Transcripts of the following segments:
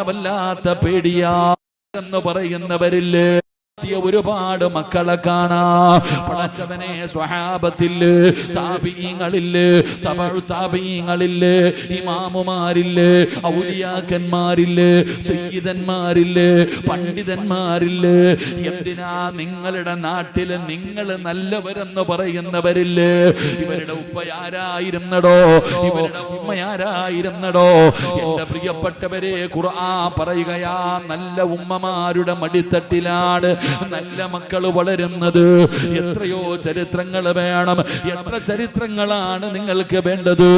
വല്ലാത്ത പേടിയാ എന്ന് പറയുന്നവരില്ലേ? ഒരുപാട് മക്കളെ കാണാ. പടച്ചവനെ, സ്വഹാബത്തില്, താബിഈങ്ങളില്, തബഉ താബിഈങ്ങളില്, ഇമാമുമാരില്, ഔലിയാക്കന്മാരില്, സയ്യിദന്മാരില്, പണ്ഡിതന്മാരില്. എന്തിനാ നിങ്ങളുടെ നാട്ടില് നിങ്ങൾ നല്ലവരെന്ന് പറയുന്നവരില്ലേ? ഇവരുടെ ഉപ്പയാരായിരുന്നടോ, ഇവരുടെ ഉമ്മയാരായിരുന്നടോ? എന്റെ പ്രിയപ്പെട്ടവരെ, ഖുർആൻ പറയുകയാ, നല്ല ഉമ്മമാരുടെ മടിത്തട്ടിലാണ് നല്ല മക്കൾ വളരുന്നത്. എത്രയോ ചരിത്രങ്ങൾ വേണം. എത്ര ചരിത്രങ്ങളാണ് നിങ്ങൾക്ക് വേണ്ടത്?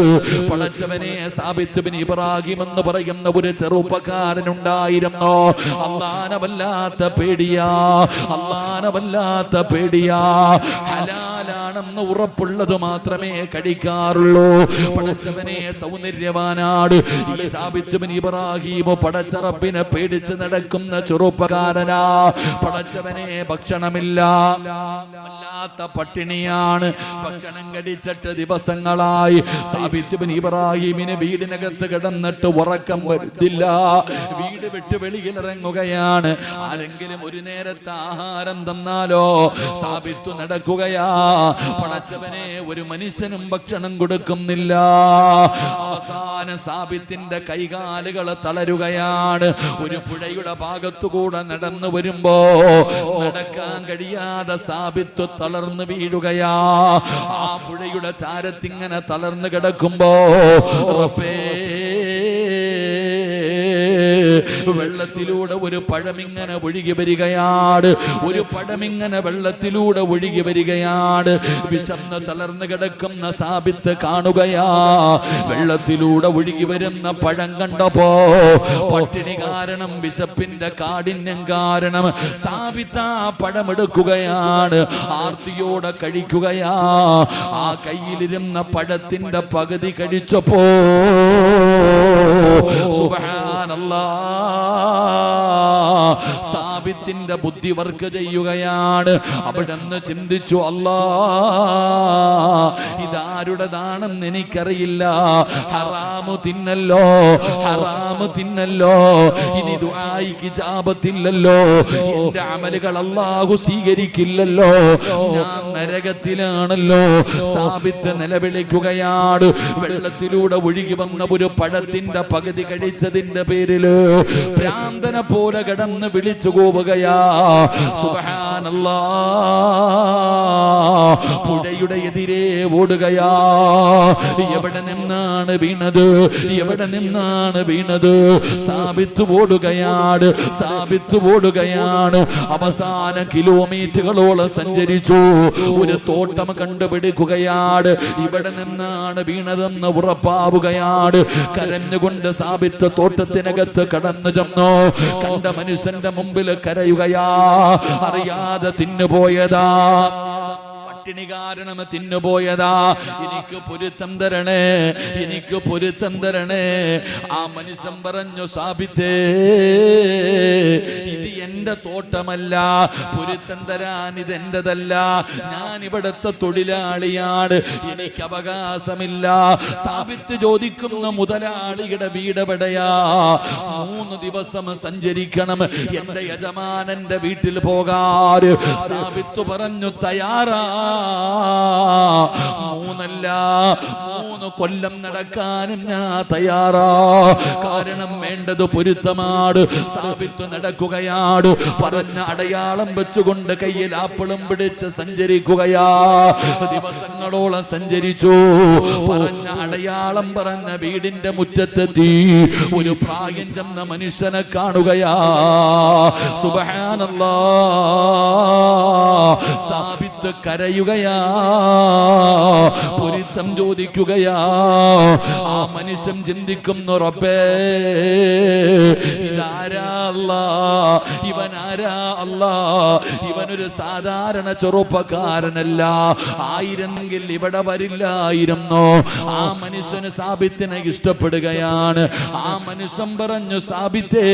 പടച്ചവനെ, സാബിത്ത് ബിൻ ഇബ്രാഹിം എന്ന് പറയുന്ന ഒരു ചെറുപ്പക്കാരനുണ്ടായിരുന്നു. അല്ലാഹനെ വല്ലാത്ത പേടിയാ, അല്ലാഹനെ വല്ലാത്ത പേടിയാ. ഹലാലാണെന്ന് ഉറപ്പുള്ളത് മാത്രമേ കഴിക്കാറുള്ളൂ. പടച്ചവനെ, സൗന്ദര്യവാനാണ് ഈ സാബിത്ത് ബിൻ ഇബ്രാഹിം. പടച്ച റബ്ബിനെ പേടിച്ച് നടക്കുന്ന ചെറുപ്പക്കാരനാ. പടച്ചവനെ, ഭക്ഷണമില്ല, വല്ലാത്ത പട്ടിണിയാണ്. ഭക്ഷണം കടിച്ചിട്ട് ദിവസങ്ങളായി. സാബിത്ത് ബിൻ ഇബ്രാഹിമിന് വീടിനകത്ത് കിടന്നിട്ട് ഉറക്കം വരുന്നില്ല. വീട് വിട്ട് വെളിയിലിറങ്ങുകയാണ്. ആരെങ്കിലും ഒരു നേരത്തെ ആഹാരം തന്നാലോ സാബിത്ത് നടക്കുകയാ. പടച്ചവനെ, ഒരു മനുഷ്യനും ഭക്ഷണം കൊടുക്കുന്നില്ല. അവസാനം സാബിത്തിന്റെ കൈകാലുകൾ തളരുകയാണ്. ഒരു പുഴയുടെ ഭാഗത്തുകൂടെ നടന്നു വരുമ്പോ നടക്കാൻ കഴിയാതെ സാബിത്ത് തളർന്നു വീഴുകയാ. ആ പുഴയുടെ ചാരത്തിങ്ങനെ തളർന്നു കിടക്കുമ്പോ റബ്ബേ, വെള്ളത്തിലൂടെ ഒരു പഴമിങ്ങനെ ഒഴുകി വരികയാണ്. ഒരു പഴമിങ്ങനെ വെള്ളത്തിലൂടെ ഒഴുകി വരികയാണ്. വിശന്ന് തളർന്നു കിടക്കുന്ന സാബിത്ത് കാണുകയാ. വെള്ളത്തിലൂടെ ഒഴുകി വരുന്ന പഴം കണ്ടപ്പോ പട്ടിണി കാരണം, വിശപ്പിന്റെ കാഠിന്യം കാരണം സാബിത്ത് ആ പഴമെടുക്കുകയാണ്. ആർത്തിയോടെ കഴിക്കുകയാ. ആ കയ്യിലിരുന്ന പഴത്തിന്റെ പകുതി കഴിച്ചപ്പോ സുബ്ഹാനല്ലാഹ്, സാബിത്തിന്റെ ബുദ്ധി വർക്ക് ചെയ്യുകയാണ്. അവിടെ നിന്ന് ചിന്തിച്ചു, അല്ലാ, ഇതാരുടേതാണെന്ന് എനിക്കറിയില്ല. ഹറാമു തിന്നല്ലോ, ഹറാമു തിന്നല്ലോ. ഇനി ദുആയിക്ക് ഇജാബത്തില്ലല്ലോ. എന്റെ അമലുകൾ അല്ലാഹു സ്വീകരിക്കില്ലല്ലോ. ഞാൻ നരകത്തിലാണല്ലോ. സാബിത്ത് നിലവിളിക്കുകയാണ്. വെള്ളത്തിലൂടെ ഒഴുകി വന്ന ഒരു പഴത്തിന്റെ പകുതി കഴിച്ചതിന്റെ പേരില് ഭ്രാന്തനെ പോലെ കിടന്ന് വിളിച്ചു കൂവുകയാ. സുബ്ഹാനല്ലാഹ്, പുഴയുടെ എതിരെ ഓടുകയാ. എവിടെ നിന്നാണ് വീണത്? എവിടെ നിന്നാണ് വീണത്? സാബിത്ത് ഓടുകയാണ്, സാബിത്ത് ഓടുകയാണ്. അവസാന കിലോമീറ്ററുകളോളം സഞ്ചരിച്ചു. ഒരു തോട്ടം കണ്ടുപിടിക്കുകയാണ്. ഇവിടെ നിന്നാണ് വീണതെന്ന് ഉറപ്പാവുകയാണ്. കരഞ്ഞുകൊണ്ട് സാബിത്ത് തോട്ടത്തിനകത്ത് കടന്നു ചെന്നു. കണ്ട മനുഷ്യന്റെ മുമ്പിൽ കരയുകയാ. അറിയാതെ തിന്നുപോയതാ, പട്ടിണി കാരണം തിന്നുപോയതാ. എനിക്ക് പൊരുത്തം തരണേ, എനിക്ക് പൊരുത്തം തരണേ. ആ മനുഷ്യൻ പറഞ്ഞു, സാബിത്തേ, ഇത് എന്റെ തോട്ടമല്ല, പൊരുത്തം തരാൻ ഇതെന്റെതല്ല. ഞാൻ ഇവിടുത്തെ തൊഴിലാളിയാണ്, എനിക്ക് അവകാശമില്ല. സാബിത്ത് ചോദിക്കുന്ന, മുതലാളിയുടെ വീടെവിടെയാ? 3 ദിവസം സഞ്ചരിക്കണം എന്റെ യജമാനന്റെ വീട്ടിൽ പോകാൻ. സാബിത്ത് പറഞ്ഞു, തയ്യാറാ. 3 കൊല്ലം നടക്കാനും ഞാൻ തയ്യാറാ. കാരണം വേണ്ടത് പൊരുത്തമാണ്. സാബിത്ത് നടക്കുകയാണ്. പറഞ്ഞ അടയാളം വെച്ചുകൊണ്ട് കയ്യിൽ ആപ്പിളും പിടിച്ച് സഞ്ചരിക്കുകയാ. ദിവസങ്ങളോളം സഞ്ചരിച്ചു. പറഞ്ഞ അടയാളം പറഞ്ഞ വീടിന്റെ മുറ്റത്തെത്തി. ഒരു പ്രായം ചെന്ന മനുഷ്യനെ കാണുകയാ. സുബ്ഹാനല്ലാഹ്, സാബിത്ത് കരയുകയാ, പൊരുത്തം ചോദിക്കുകയാ. ആ മനുഷ്യൻ ചിന്തിക്കുന്നു, റബ്ബേ, ഇതാരാ അല്ലാ? ഇവനാരാ അല്ലാ? ഇവൻ അവനൊരു സാധാരണ ചെറുപ്പക്കാരനല്ല. ആയിരുന്നെങ്കിൽ ഇവിടെ വരില്ലായിരുന്നു. ആ മനുഷ്യന് സാബിത്തിനെ ഇഷ്ടപ്പെടുകയാണ്. ആ മനുഷ്യൻ പറഞ്ഞു, സാബിത്തേ,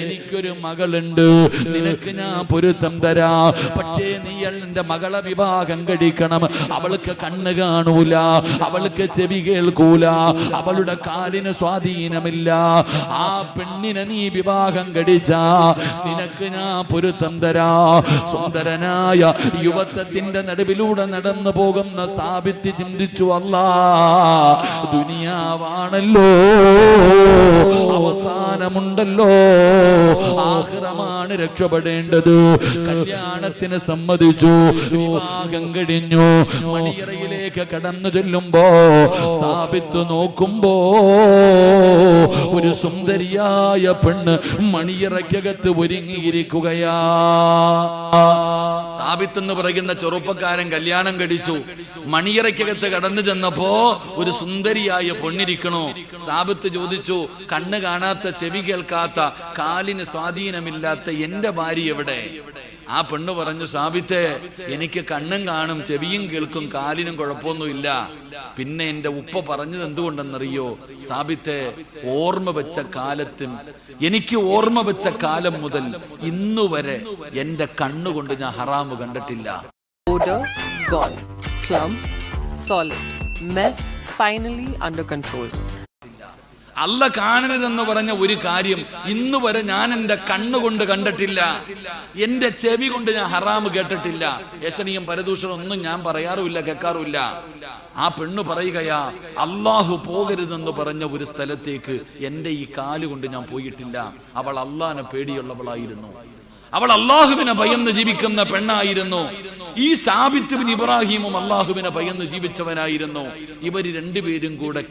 എനിക്കൊരു മകളുണ്ട്, നിനക്ക് ഞാൻ പൊരുത്തം തരാ. പക്ഷേ നീ എന്റെ മകളെ വിവാഹം കഴിക്കണം. അവൾക്ക് കണ്ണ് കാണൂല, അവൾക്ക് ചെവി കേൾക്കൂല, അവളുടെ കാലിന് സ്വാധീനമില്ല. ആ പെണ്ണിനെ നീ വിവാഹം കഴിച്ചാ നിനക്ക് ഞാൻ പൊരുത്തം തരാ. സുന്ദരനായ യുവത്വത്തിന്റെ നടുവിലൂടെ നടന്നു പോകുന്ന സാബിത്ത് ചിന്തിച്ചു, അല്ലാ, ദുനിയാവാണല്ലോ, അവസാനമുണ്ടല്ലോ, ആഖിറമാണ് രക്ഷപ്പെടേണ്ടത്. കല്യാണത്തിന് സമ്മതിച്ചു, വിവാഹം കഴിഞ്ഞു. മണിയറയിലേക്ക് കടന്നു ചെല്ലുമ്പോ സാബിത്ത് നോക്കുമ്പോ ഒരു സുന്ദരിയായ പെണ്ണ് മണിയറയ്ക്കകത്ത് ഒരുങ്ങിയിരിക്കുകയാ. സാബിത്ത് എന്ന് പറയുന്ന ചെറുപ്പക്കാരൻ കല്യാണം കഴിച്ചു. മണിയറയ്ക്കകത്ത് കടന്നു ചെന്നപ്പോ ഒരു സുന്ദരിയായ പെണ്ണിരിക്കണു. സാബിത്ത് ചോദിച്ചു, കണ്ണ് കാണാത്ത, ചെവി കേൾക്കാത്ത, കാലിന് സ്വാധീനമില്ലാത്ത എന്റെ ഭാര്യ എവിടെ? ആ പെണ്ണ് പറഞ്ഞു, സാബിത്തെ, എനിക്ക് കണ്ണും കാണും, ചെവിയും കേൾക്കും, കാലിനും കുഴപ്പമൊന്നുമില്ല. പിന്നെ എന്റെ ഉപ്പ പറഞ്ഞത് എന്തുകൊണ്ടെന്നറിയോ? സാബിത്തെ, ഓർമ്മ വെച്ച കാലത്തും എനിക്ക് ഓർമ്മ വെച്ച കാലം മുതൽ ഇന്നുവരെ എന്റെ കണ്ണുകൊണ്ട് ഞാൻ ഹറാമ് കണ്ടിട്ടില്ല. Odor gone, clumps solid, mess finally under control. അല്ല കാണരുതെന്ന് പറഞ്ഞ ഒരു കാര്യം ഇന്നു വരെ ഞാൻ എന്റെ കണ്ണുകൊണ്ട് കണ്ടിട്ടില്ല, എന്റെ ചെവി കൊണ്ട് ഞാൻ ഹറാമ് കേട്ടിട്ടില്ല. യശനീയം പരദൂഷണം ഒന്നും ഞാൻ പറയാറുമില്ല, കേൾക്കാറുമില്ല. ആ പെണ്ണ് പറയുകയാ, അള്ളാഹു പോകരുതെന്ന് പറഞ്ഞ ഒരു സ്ഥലത്തേക്ക് എന്റെ ഈ കാലുകൊണ്ട് ഞാൻ പോയിട്ടില്ല. അവൾ അള്ളാഹിനെ പേടിയുള്ളവളായിരുന്നു. അവൾ അള്ളാഹുവിനെ ഭയന്ന് ജീവിക്കുന്ന പെണ്ണായിരുന്നു. ഈ സാബിത്ത് ബിൻ ഇബ്രാഹിമും അള്ളാഹുവിനെ ഭയന്ന് ജീവിച്ചവനായിരുന്നു. ഇവര് രണ്ടുപേരും കൂടെ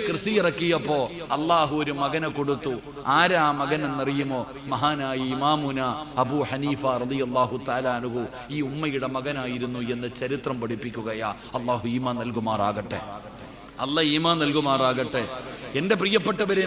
കൃഷി ഇറക്കിയപ്പോ അള്ളാഹു ഒരു മകനെ കൊടുത്തു. ആരാ മകൻ എന്നറിയുമോ? മഹാനായ ഇമാമുന അബൂ ഹനീഫ റളിയല്ലാഹു തആല അൻഹു ഈ ഉമ്മയുടെ മകനായിരുന്നു എന്ന് ചരിത്രം പഠിപ്പിക്കുകയാ. അള്ളാഹു ഈമാൻ നൽകുമാറാകട്ടെ. എന്റെ പ്രിയപ്പെട്ടവരെ,